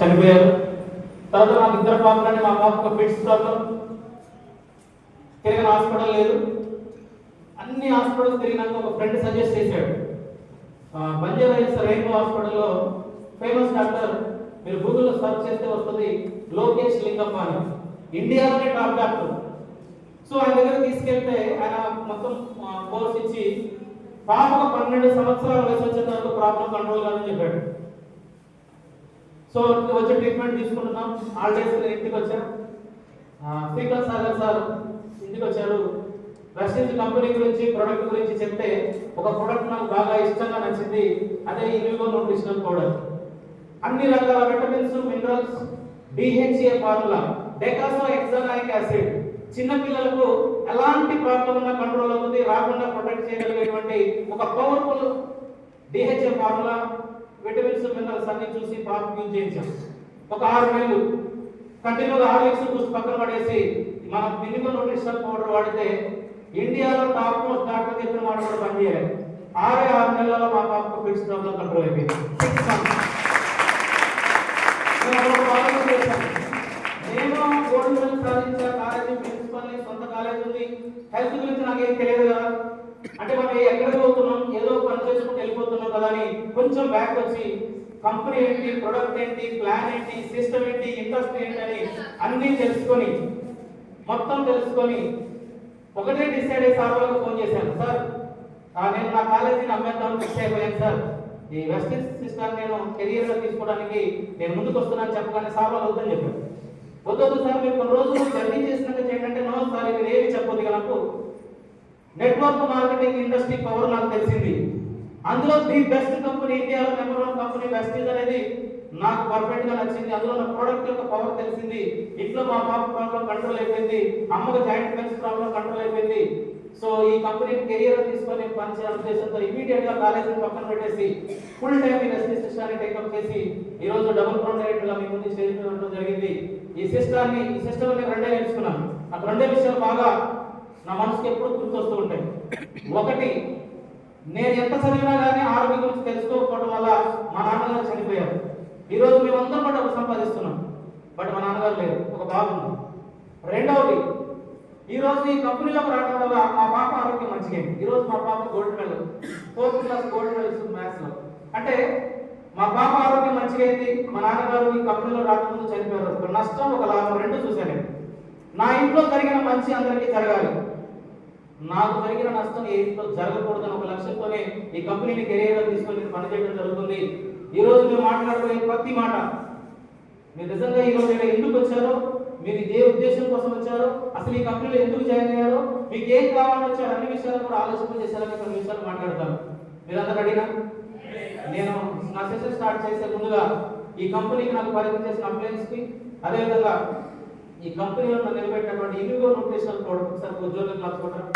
చనిపోయారు. తర్వాత నాకు ఇద్దరు పాపలని, మా పాపకు ఫిట్స్ ప్రాబ్లం, తిరిగిన హాస్పిటల్ లేదు. అన్ని హాస్పిటల్స్ తిరిగినాక ఒక ఫ్రెండ్ సజెస్ట్ చేశాడు, బంజారా హిల్స్ రెయిన్బో హాస్పిటల్లో ఫేమస్ డాక్టర్, మీరు గూగుల్లో సెర్చ్ చేస్తే వస్తుంది, లోకేష్ లింగప్ప అని, ఇండియాలోనే టాప్ డాక్టర్. సో ఆయన దగ్గర తీసుకెళ్తే ఆయన మొత్తం కోర్స్ ఇచ్చి పాపకు 12 సంవత్సరాల వయసు వచ్చేంత వరకు ప్రాబ్లం కంట్రోల్ కాదని చెప్పాడు. సో వచ్చి ట్రీట్మెంట్ తీసుకుంటున్నాం. హాలిడేస్ ఇంటికి వచ్చాం. శ్రీకాంత్ సాగర్ సార్ ఇంటికి వచ్చారు. వెస్టింజ్ కంపెనీ గురించి, ప్రొడక్ట్ గురించి చెప్తే ఒక ప్రొడక్ట్ నాకు బాగా ఇష్టంగా నచ్చింది, అదే ఇన్విగో న్యూట్రిషనల్ పౌడర్. అన్ని రకాల vitamins, minerals, DHA formula, docosahexaenoic acid, చిన్న పిల్లలకు ఎలాంటి ప్రాబ్లం ఉన్నా కంట్రోల్ అవుతుంది, రాకుండా ప్రొటెక్ట్ చేయగలిగేటువంటి ఒక powerful DHA formula, vitamins, minerals అన్ని చూసి పాపకు యూజ్ చేయించాం. ఒక 6 నెలలు కంటిన్యూగా హార్లిక్స్ బూస్ట్ పక్కన పడేసి మనం ఇన్విగో న్యూట్రిషనల్ పౌడర్ వాడితే ఇండియాలో టాప్ మోస్ట్ డాక్టర్ చెప్పిన మాట కూడా పనిచేయాలి. 6 నెలల్లో మా పాపకు ఫిట్స్ ప్రాబ్లం కంట్రోల్ అయిపోయింది. 6 months. నేను గోల్డ్ మెడల్ సాధించా, కాలేజీ ప్రిన్సిపల్, సొంత కాలేజ్ ఉంది, హెల్త్ గురించి నాకేం తెలియదు కదా, అంటే మనం ఎక్కడికి పోతున్నాం, ఏదో పని చేసుకుంటూ వెళ్ళిపోతున్నాం కదా అని కొంచెం బ్యాక్ వచ్చి కంపెనీ ఏంటి, ప్రొడక్ట్ ఏంటి, ప్లాన్ ఏంటి, సిస్టమ్ ఏంటి, ఇంట్రెస్ట్ ఏంటి అని అన్నీ తెలుసుకొని, మొత్తం తెలుసుకొని ఒకటే డిసైడ్ అయ్యి సార్ వాళ్ళకి ఫోన్ చేశాను, సార్ నేను నా కాలేజీని అమ్మేద్దామని ఫిక్స్ అయిపోయాను సార్, ఈ వెస్టింజ్ సిస్టమ్ నేను కెరియర్గా తీసుకోవడానికి నేను ముందుకు వస్తున్నాను చెప్పగానే సార్ వాళ్ళు వద్దని చెప్పారు. వద్దు సార్, మీరు కొన్ని రోజులు జర్నీ చేసినాక చేయండి. నో సార్, మీరు ఏమి చెప్పొద్దు ఇక, నాకు నెట్వర్క్ మార్కెటింగ్ ఇండస్ట్రీ పవర్ నాకు తెలిసింది, అందులో ది బెస్ట్ కంపెనీ, ఇండియాలో నెంబర్ 1 కంపెనీ వెస్టింజ్ అనేది నాకు పర్ఫెక్ట్ గా నచ్చింది. అందులో నా ప్రోడక్ట్ యొక్క పవర్ తెలిసింది. ఇంట్లో మా పాప ప్రాబ్లం కంట్రోల్ అయిపోయింది, అమ్మకు జాయింట్ పెయిన్స్ ప్రాబ్లం కంట్రోల్ అయిపోయింది. సో ఈ కంపెనీని కెరియర్ తీసుకొని పనిచేయాలనే ఉద్దేశంతో ఇమీడియట్ గా కాలేజీని పక్కన పెట్టేసి ఫుల్ టైం ఈ వెస్టింజ్ సిస్టాన్ని టేకప్ చేసి ఈ రోజు డబుల్ ప్రౌండ్ డైరెక్టర్ గా మీ ముందు స్టేజ్ మీద ఉండడం జరిగింది. ఈ సిస్టమ్ నేను 2 నేర్చుకున్నాను. నాకు 2 విషయాలు బాగా నా మనసుకి ఎప్పుడు గుర్తొస్తూ ఉంటాయి. ఒకటి, నేను ఎంత చదివినా కానీ ఆరోగ్యం గురించి తెలుసుకోకపోవడం వల్ల మా నాన్నగారు చనిపోయారు. ఈ రోజు మేమందరం కూడా డబ్బు సంపాదిస్తున్నాం, బట్ మా నాన్నగారు లేరు, ఒక బాబు. రెండవది, ఈ రోజు ఈ కంపెనీలోకి రావడం వల్ల మా పాప ఆరోగ్యం మంచిగా. ఈ రోజు మా పాప gold medal, 4th class gold medals maths లో. అంటే మా పాప ఆరోగ్యం మంచిగా అయింది, మా నాన్నగారు ఈ కంపెనీలో రాకముందు చనిపోయారు. ఒక నష్టం, ఒక లాభం, 2 చూశాను. నా ఇంట్లో జరిగిన మంచి అందరికీ జరగాలి, నాకు జరిగిన నష్టం ఏ ఇంట్లో జరగకూడదని ఒక లక్ష్యంతోనే ఈ కంపెనీని కెరియర్గా తీసుకొని పనిచేయడం జరుగుతుంది. ఈ రోజు మేము మాట్లాడుకునే ప్రతి మాట, మీరు నిజంగా ఈ రోజు ఎందుకు వచ్చారో, మీరు ఏ ఉద్దేశం కోసం వచ్చారో, అసలు ఈ కంపెనీలో ఎందుకు జాయిన్ అయ్యారో, మీకు ఏం కావాలని వచ్చారో అన్ని విషయాలు కూడా ఆలోచన చేశారని కొన్ని విషయాలు మాట్లాడతాను. మీరందరూ అడిగినా నేను నా సెషన్ స్టార్ట్ చేసే ముందుగా ఈ కంపెనీకి నాకు పరిచయం చేసిన అప్లయన్స్కి, అదేవిధంగా ఈ కంపెనీలో నన్ను నిలబెట్టినటువంటి ఇన్విగో న్యూట్రిషనల్ ప్రోడక్ట్ సార్ ఉద్యోగులకు క్లాస్.